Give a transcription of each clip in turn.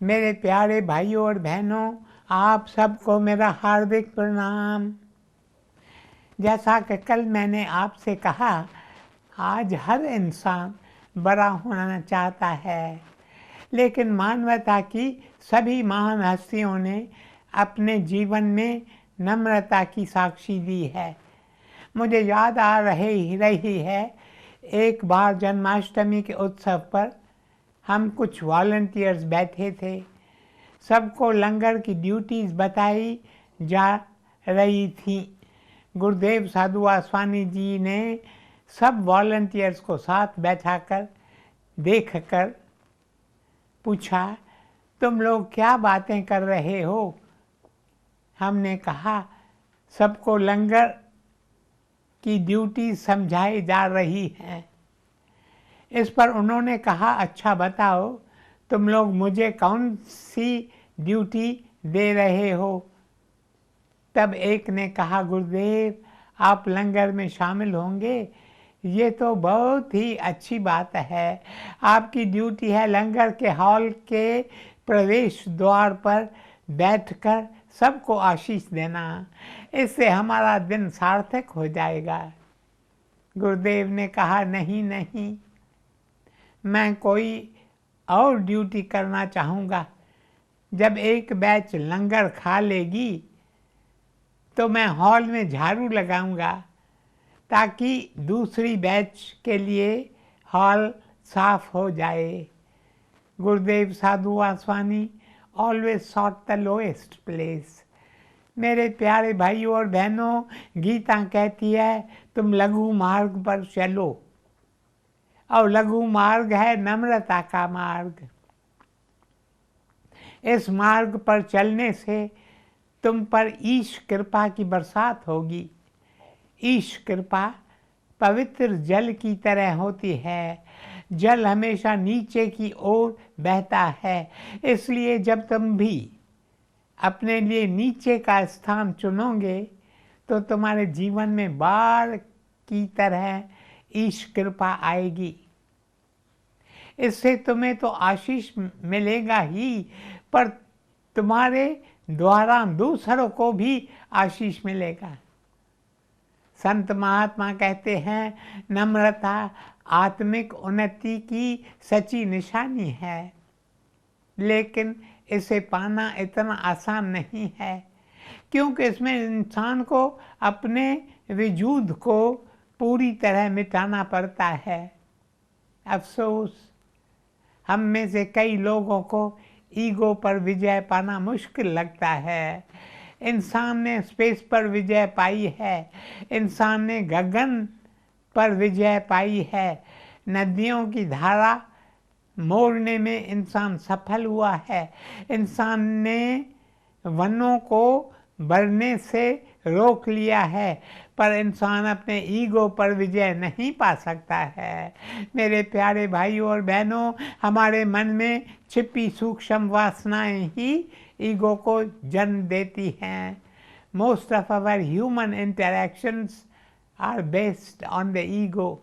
मेरे प्यारे भाइयों और बहनों, आप सबको मेरा हार्दिक प्रणाम। जैसा कि कल मैंने आपसे कहा, आज हर इंसान बड़ा होना चाहता है, लेकिन मानवता की सभी महान हस्तियों ने अपने जीवन में नम्रता की साक्षी दी है। मुझे याद आ रही है, एक बार जन्माष्टमी के उत्सव पर हम कुछ वॉलंटियर्स बैठे थे। सबको लंगर की ड्यूटीज़ बताई जा रही थी। गुरुदेव साधु वासवानी जी ने सब वॉलंटियर्स को साथ बैठाकर देखकर पूछा, तुम लोग क्या बातें कर रहे हो? हमने कहा, सबको लंगर की ड्यूटी समझाई जा रही है। इस पर उन्होंने कहा, अच्छा बताओ, तुम लोग मुझे कौन सी ड्यूटी दे रहे हो? तब एक ने कहा, गुरुदेव आप लंगर में शामिल होंगे, ये तो बहुत ही अच्छी बात है। आपकी ड्यूटी है लंगर के हॉल के प्रवेश द्वार पर बैठकर सबको आशीष देना, इससे हमारा दिन सार्थक हो जाएगा। गुरुदेव ने कहा, नहीं नहीं, मैं कोई और ड्यूटी करना चाहूँगा। जब एक बैच लंगर खा लेगी तो मैं हॉल में झाड़ू लगाऊंगा ताकि दूसरी बैच के लिए हॉल साफ हो जाए। Gurudev Sadhu Vaswani always sought the lowest place. मेरे प्यारे भाइयों और बहनों, गीता कहती है तुम लघु मार्ग पर चलो, और लघु मार्ग है नम्रता का मार्ग। इस मार्ग पर चलने से तुम पर ईश कृपा की बरसात होगी। ईश कृपा पवित्र जल की तरह होती है। जल हमेशा नीचे की ओर बहता है, इसलिए जब तुम भी अपने लिए नीचे का स्थान चुनोगे तो तुम्हारे जीवन में बाढ़ की तरह ईश कृपा आएगी। इससे तुम्हें तो आशीष मिलेगा ही, पर तुम्हारे द्वारा दूसरों को भी आशीष मिलेगा। संत महात्मा कहते हैं, नम्रता आत्मिक उन्नति की सच्ची निशानी है, लेकिन इसे पाना इतना आसान नहीं है, क्योंकि इसमें इंसान को अपने वजूद को पूरी तरह मिटाना पड़ता है। अफसोस, हम में से कई लोगों को ईगो पर विजय पाना मुश्किल लगता है। इंसान ने स्पेस पर विजय पाई है, इंसान ने गगन पर विजय पाई है, नदियों की धारा मोड़ने में इंसान सफल हुआ है, इंसान ने वनों को बढ़ने से रोक लिया है, पर इंसान अपने ईगो पर विजय नहीं पा सकता है। मेरे प्यारे भाइयों और बहनों, हमारे मन में छिपी सूक्ष्म वासनाएं ही ईगो को जन्म देती हैं। Most of our human interactions are based on the ego.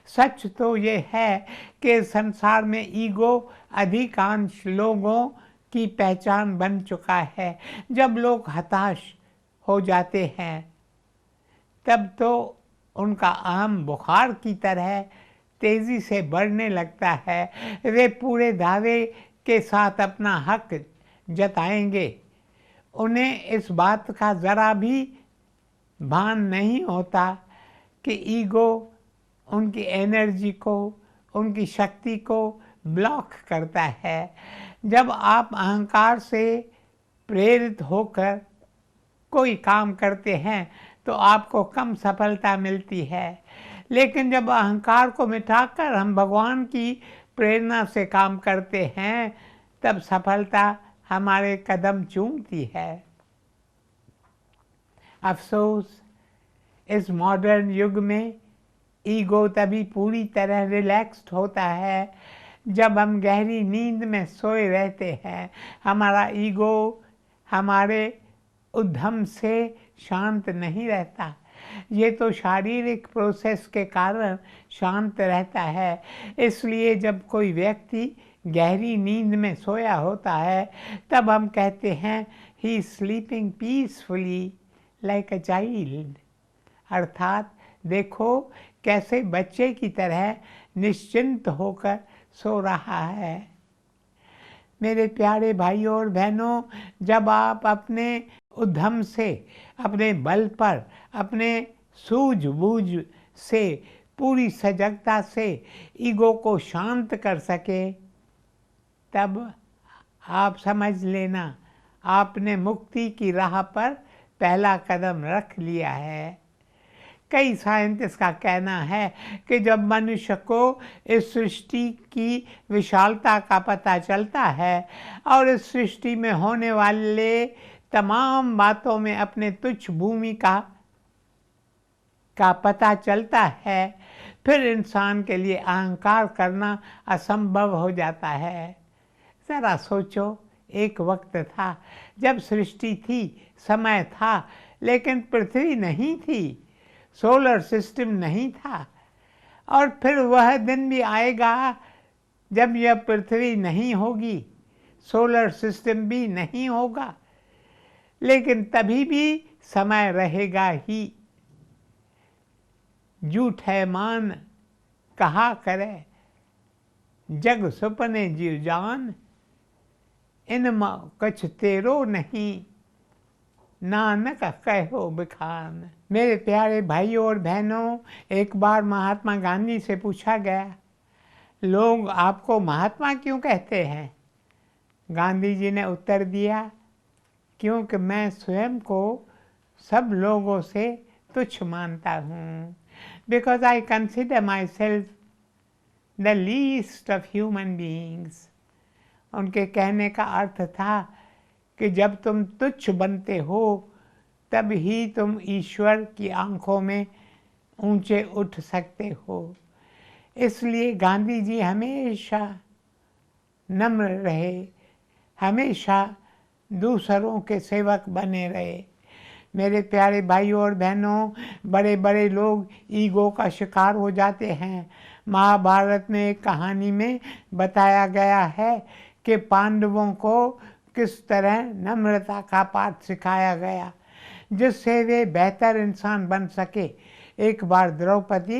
सच तो ये है कि संसार में ईगो अधिकांश लोगों की पहचान बन चुका है। जब लोग हताश हो जाते हैं तब तो उनका अहम बुखार की तरह तेज़ी से बढ़ने लगता है। वे पूरे दावे के साथ अपना हक जताएंगे। उन्हें इस बात का ज़रा भी भान नहीं होता कि ईगो उनकी एनर्जी को, उनकी शक्ति को ब्लॉक करता है। जब आप अहंकार से प्रेरित होकर कोई काम करते हैं तो आपको कम सफलता मिलती है, लेकिन जब अहंकार को मिटाकर हम भगवान की प्रेरणा से काम करते हैं तब सफलता हमारे कदम चूमती है। अफसोस, इस मॉडर्न युग में ईगो तभी पूरी तरह रिलैक्स्ड होता है जब हम गहरी नींद में सोए रहते हैं। हमारा ईगो हमारे उद्यम से शांत नहीं रहता, ये तो शारीरिक प्रोसेस के कारण शांत रहता है। इसलिए जब कोई व्यक्ति गहरी नींद में सोया होता है, तब हम कहते हैं he is sleeping peacefully like a child. अर्थात देखो कैसे बच्चे की तरह निश्चिंत होकर सो रहा है। मेरे प्यारे भाइयों और बहनों, जब आप अपने उद्यम से, अपने बल पर, अपने सूझबूझ से, पूरी सजगता से ईगो को शांत कर सके, तब आप समझ लेना आपने मुक्ति की राह पर पहला कदम रख लिया है। कई साइंटिस्ट का कहना है कि जब मनुष्य को इस सृष्टि की विशालता का पता चलता है और इस सृष्टि में होने वाले तमाम बातों में अपने तुच्छ भूमिका का पता चलता है, फिर इंसान के लिए अहंकार करना असंभव हो जाता है। ज़रा सोचो, एक वक्त था जब सृष्टि थी, समय था, लेकिन पृथ्वी नहीं थी, सोलर सिस्टम नहीं था। और फिर वह दिन भी आएगा जब यह पृथ्वी नहीं होगी, सोलर सिस्टम भी नहीं होगा, लेकिन तभी भी समय रहेगा ही। झूठ है मान कहा करे, जग सुपने जीव जान, इनमा कछ तेरो नहीं, नानक कहो बखान। मेरे प्यारे भाइयों और बहनों, एक बार महात्मा गांधी से पूछा गया, लोग आपको महात्मा क्यों कहते हैं? गांधी जी ने उत्तर दिया, क्योंकि मैं स्वयं को सब लोगों से तुच्छ मानता हूँ। Because I consider my self the least of human beings. उनके कहने का अर्थ था कि जब तुम तुच्छ बनते हो तब ही तुम ईश्वर की आंखों में ऊंचे उठ सकते हो। इसलिए गांधी जी हमेशा नम्र रहे, हमेशा दूसरों के सेवक बने रहे। मेरे प्यारे भाइयों और बहनों, बड़े बड़े लोग ईगो का शिकार हो जाते हैं। महाभारत में एक कहानी में बताया गया है कि पांडवों को किस तरह नम्रता का पाठ सिखाया गया जिससे वे बेहतर इंसान बन सके। एक बार द्रौपदी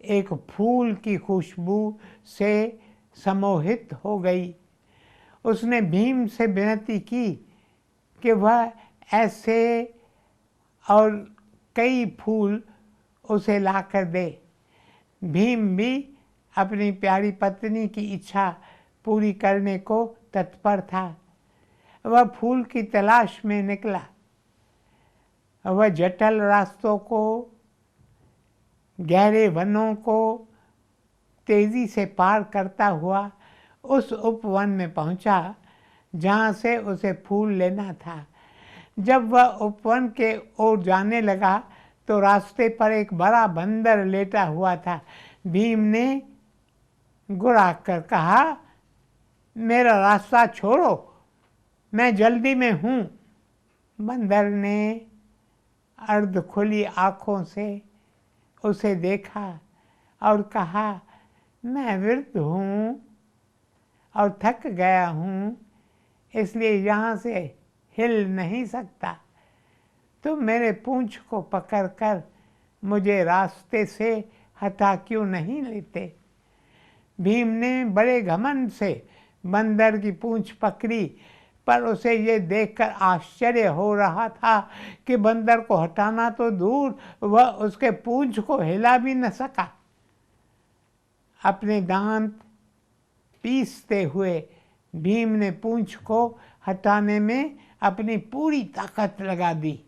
एक फूल की खुशबू से सम्मोहित हो गई। उसने भीम से विनती की कि वह ऐसे और कई फूल उसे लाकर दे। भीम भी अपनी प्यारी पत्नी की इच्छा पूरी करने को तत्पर था। वह फूल की तलाश में निकला। वह जटिल रास्तों को, गहरे वनों को तेजी से पार करता हुआ उस उपवन में पहुंचा जहां से उसे फूल लेना था। जब वह उपवन के ओर जाने लगा तो रास्ते पर एक बड़ा बंदर लेटा हुआ था। भीम ने गुर्रा कर कहा, मेरा रास्ता छोड़ो, मैं जल्दी में हूँ। बंदर ने अर्ध खुली आँखों से उसे देखा और कहा, मैं वृद्ध हूँ और थक गया हूँ, इसलिए यहाँ से हिल नहीं सकता। तुम मेरे पूंछ को पकड़कर मुझे रास्ते से हटा क्यों नहीं लेते? भीम ने बड़े घमंड से बंदर की पूंछ पकड़ी, पर उसे ये देखकर आश्चर्य हो रहा था कि बंदर को हटाना तो दूर, वह उसके पूंछ को हिला भी न सका। अपने दांत पीसते हुए भीम ने पूंछ को हटाने में अपनी पूरी ताकत लगा दी।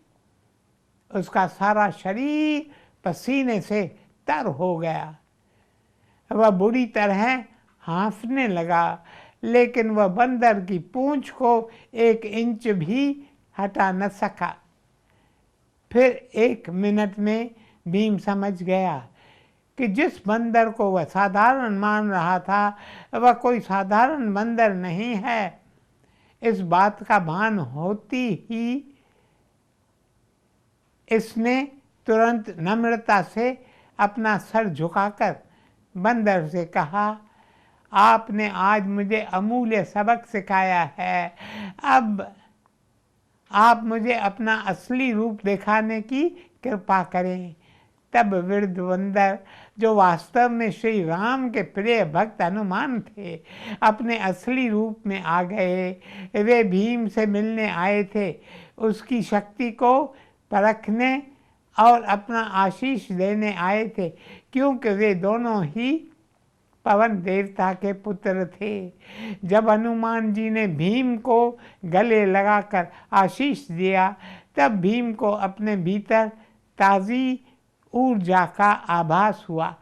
उसका सारा शरीर पसीने से तर हो गया। वह बुरी तरह हाँफने लगा, लेकिन वह बंदर की पूंछ को 1 इंच भी हटा न सका। फिर 1 मिनट में भीम समझ गया कि जिस बंदर को वह साधारण मान रहा था वह कोई साधारण बंदर नहीं है। इस बात का भान होती ही इसने तुरंत नम्रता से अपना सर झुकाकर बंदर से कहा, आपने आज मुझे अमूल्य सबक सिखाया है। अब आप मुझे अपना असली रूप दिखाने की कृपा करें। तब वृद्ध बंदर, जो वास्तव में श्री राम के प्रिय भक्त हनुमान थे, अपने असली रूप में आ गए। वे भीम से मिलने आए थे, उसकी शक्ति को परखने और अपना आशीष देने आए थे, क्योंकि वे दोनों ही पवन देवता के पुत्र थे। जब हनुमान जी ने भीम को गले लगाकर आशीष दिया, तब भीम को अपने भीतर ताज़ी ऊर्जा का आभास हुआ।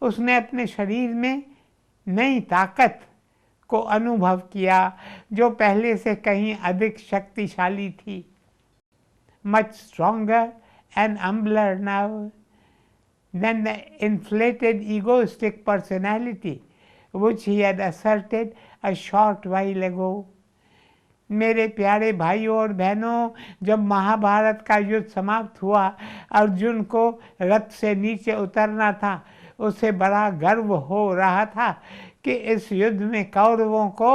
उसने अपने शरीर में नई ताकत को अनुभव किया, जो पहले से कहीं अधिक शक्तिशाली थी। Much stronger and humbler now than the inflated egoistic personality which he had asserted a short while ago. मेरे प्यारे भाइयों और बहनों, जब महाभारत का युद्ध समाप्त हुआ, अर्जुन को रथ से नीचे उतरना था। उसे बड़ा गर्व हो रहा था कि इस युद्ध में कौरवों को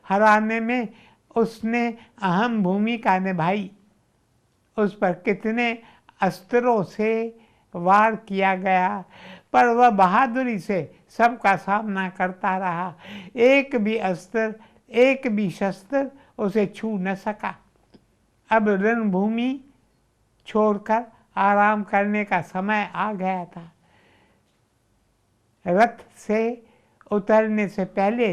हराने में उसने अहम भूमिका निभाई। उस पर कितने अस्त्रों से वार किया गया, पर वह बहादुरी से सबका सामना करता रहा। एक भी अस्त्र, एक भी शस्त्र उसे छू न सका। अब रणभूमि छोड़कर आराम करने का समय आ गया था। रथ से उतरने से पहले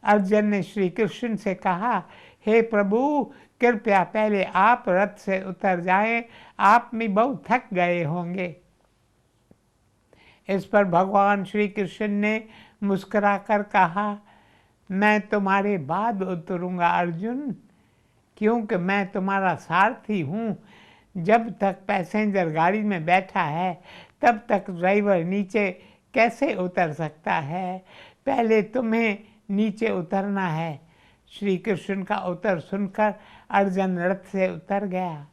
अर्जुन ने श्री कृष्ण से कहा, हे प्रभु, कृपया पहले आप रथ से उतर जाएं, आप भी बहुत थक गए होंगे। इस पर भगवान श्री कृष्ण ने मुस्कुराकर कहा, मैं तुम्हारे बाद उतरूंगा अर्जुन, क्योंकि मैं तुम्हारा सारथी हूँ। जब तक पैसेंजर गाड़ी में बैठा है, तब तक ड्राइवर नीचे कैसे उतर सकता है? पहले तुम्हें नीचे उतरना है। श्री कृष्ण का उत्तर सुनकर अर्जुन रथ से उतर गया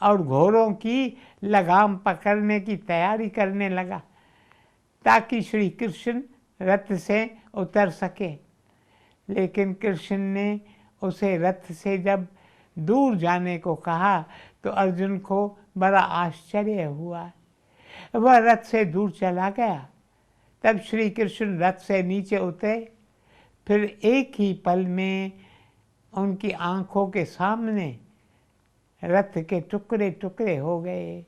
और घोड़ों की लगाम पकड़ने की तैयारी करने लगा, ताकि श्री कृष्ण रथ से उतर सके। लेकिन कृष्ण ने उसे रथ से जब दूर जाने को कहा, तो अर्जुन को बड़ा आश्चर्य हुआ। वह रथ से दूर चला गया। तब श्री कृष्ण रथ से नीचे उतरे। फिर एक ही पल में उनकी आंखों के सामने रथ के टुकड़े टुकड़े हो गए।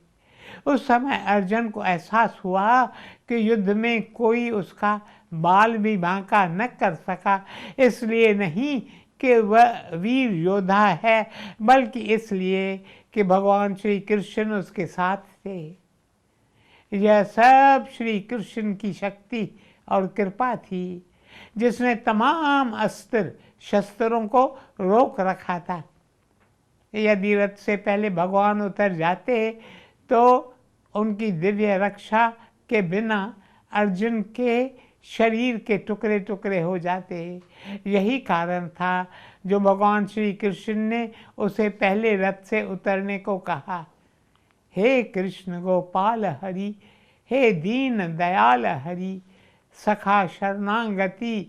उस समय अर्जुन को एहसास हुआ कि युद्ध में कोई उसका बाल भी बांका न कर सका। इसलिए नहीं कि वह वीर योद्धा है, बल्कि इसलिए कि भगवान श्री कृष्ण उसके साथ थे। यह सब श्री कृष्ण की शक्ति और कृपा थी, जिसने तमाम अस्त्र शस्त्रों को रोक रखा था। यदि रथ से पहले भगवान उतर जाते, तो उनकी दिव्य रक्षा के बिना अर्जुन के शरीर के टुकड़े टुकड़े हो जाते। यही कारण था जो भगवान श्री कृष्ण ने उसे पहले रथ से उतरने को कहा। हे कृष्ण गोपाल हरि, हे दीन दयाल हरि, सखा शरणागति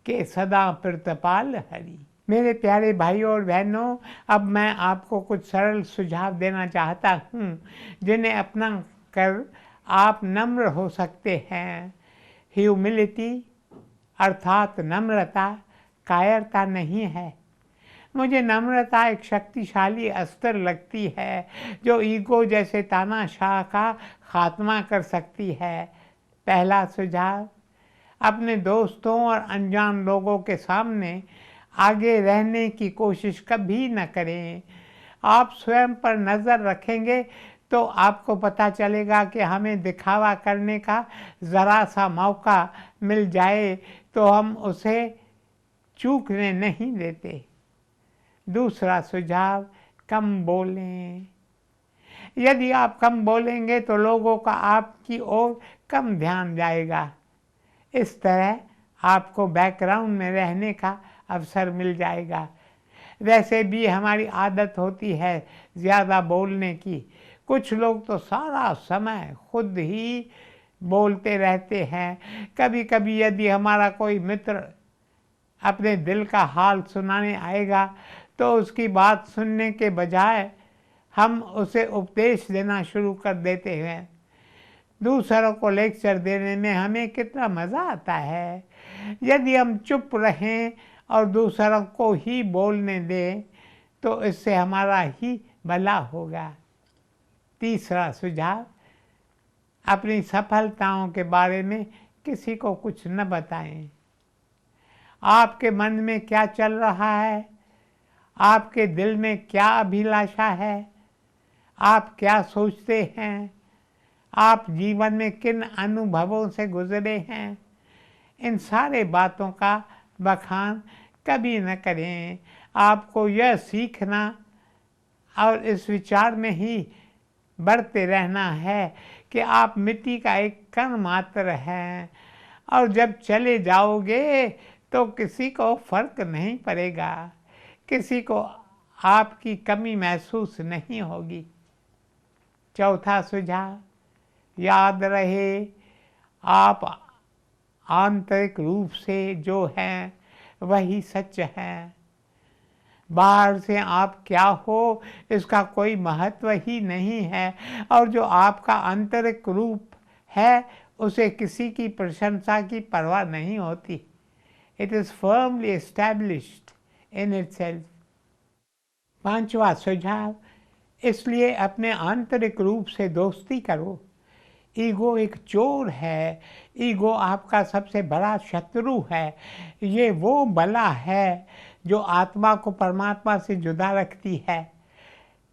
के सदा प्रतिपाल हरि। मेरे प्यारे भाइयों और बहनों, अब मैं आपको कुछ सरल सुझाव देना चाहता हूँ, जिन्हें अपना कर आप नम्र हो सकते हैं। ह्यूमिलिटी अर्थात नम्रता कायरता नहीं है। मुझे नम्रता एक शक्तिशाली अस्त्र लगती है, जो ईगो जैसे तानाशाह का खात्मा कर सकती है। पहला सुझाव, अपने दोस्तों और अनजान लोगों के सामने आगे रहने की कोशिश कभी न करें। आप स्वयं पर नज़र रखेंगे तो आपको पता चलेगा कि हमें दिखावा करने का ज़रा सा मौका मिल जाए तो हम उसे चूकने नहीं देते। दूसरा सुझाव, कम बोलें। यदि आप कम बोलेंगे तो लोगों का आपकी ओर कम ध्यान जाएगा। इस तरह आपको बैकग्राउंड में रहने का अवसर मिल जाएगा। वैसे भी हमारी आदत होती है ज़्यादा बोलने की। कुछ लोग तो सारा समय खुद ही बोलते रहते हैं। कभी कभी यदि हमारा कोई मित्र अपने दिल का हाल सुनाने आएगा तो उसकी बात सुनने के बजाय हम उसे उपदेश देना शुरू कर देते हैं। दूसरों को लेक्चर देने में हमें कितना मज़ा आता है। यदि हम चुप रहें और दूसरों को ही बोलने दें तो इससे हमारा ही भला होगा। तीसरा सुझाव, अपनी सफलताओं के बारे में किसी को कुछ न बताएं। आपके मन में क्या चल रहा है, आपके दिल में क्या अभिलाषा है, आप क्या सोचते हैं, आप जीवन में किन अनुभवों से गुजरे हैं, इन सारे बातों का बखान कभी न करें। आपको यह सीखना और इस विचार में ही बढ़ते रहना है कि आप मिट्टी का एक कण मात्र हैं और जब चले जाओगे तो किसी को फर्क नहीं पड़ेगा, किसी को आपकी कमी महसूस नहीं होगी। चौथा सुझाव, याद रहे आप आंतरिक रूप से जो हैं वही सच है। बाहर से आप क्या हो इसका कोई महत्व ही नहीं है और जो आपका आंतरिक रूप है उसे किसी की प्रशंसा की परवाह नहीं होती। It is firmly established in itself. पांचवा सुझाव, इसलिए अपने आंतरिक रूप से दोस्ती करो। ईगो एक चोर है, ईगो आपका सबसे बड़ा शत्रु है। ये वो बला है जो आत्मा को परमात्मा से जुदा रखती है।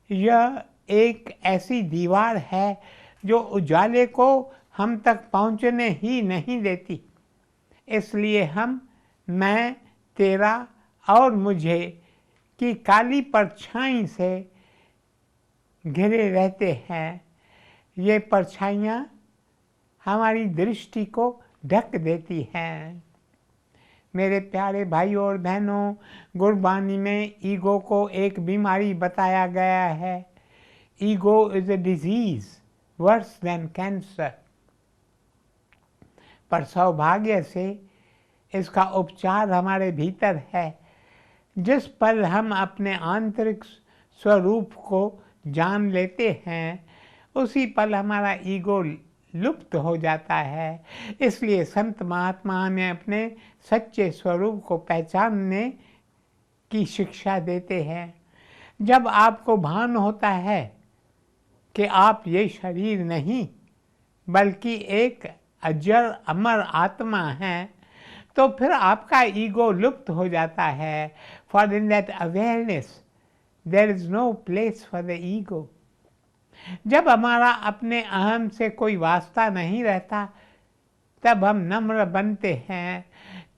यह एक ऐसी दीवार है जो उजाले को हम तक पहुंचने ही नहीं देती। इसलिए हम मैं, तेरा और मुझे की काली परछाई से घिरे रहते हैं। ये परछाइयाँ हमारी दृष्टि को ढक देती हैं। मेरे प्यारे भाइयों और बहनों, गुरबानी में ईगो को एक बीमारी बताया गया है। Ego is a disease worse than cancer. पर सौभाग्य से इसका उपचार हमारे भीतर है। जिस पल हम अपने आंतरिक स्वरूप को जान लेते हैं उसी पल हमारा ईगो लुप्त हो जाता है। इसलिए संत महात्मा हमें अपने सच्चे स्वरूप को पहचानने की शिक्षा देते हैं। जब आपको भान होता है कि आप ये शरीर नहीं बल्कि एक अजर अमर आत्मा हैं तो फिर आपका ईगो लुप्त हो जाता है। For in that awareness there is no place for the ego. जब हमारा अपने अहम से कोई वास्ता नहीं रहता तब हम नम्र बनते हैं,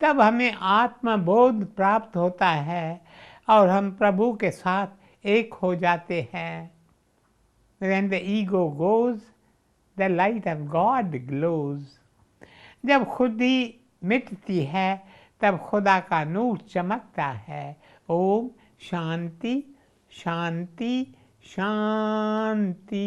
तब हमें आत्मबोध प्राप्त होता है और हम प्रभु के साथ एक हो जाते हैं। When the ego goes, the light of God glows. जब खुद ही मिटती है तब खुदा का नूर चमकता है। ओम शांति शांति शांति।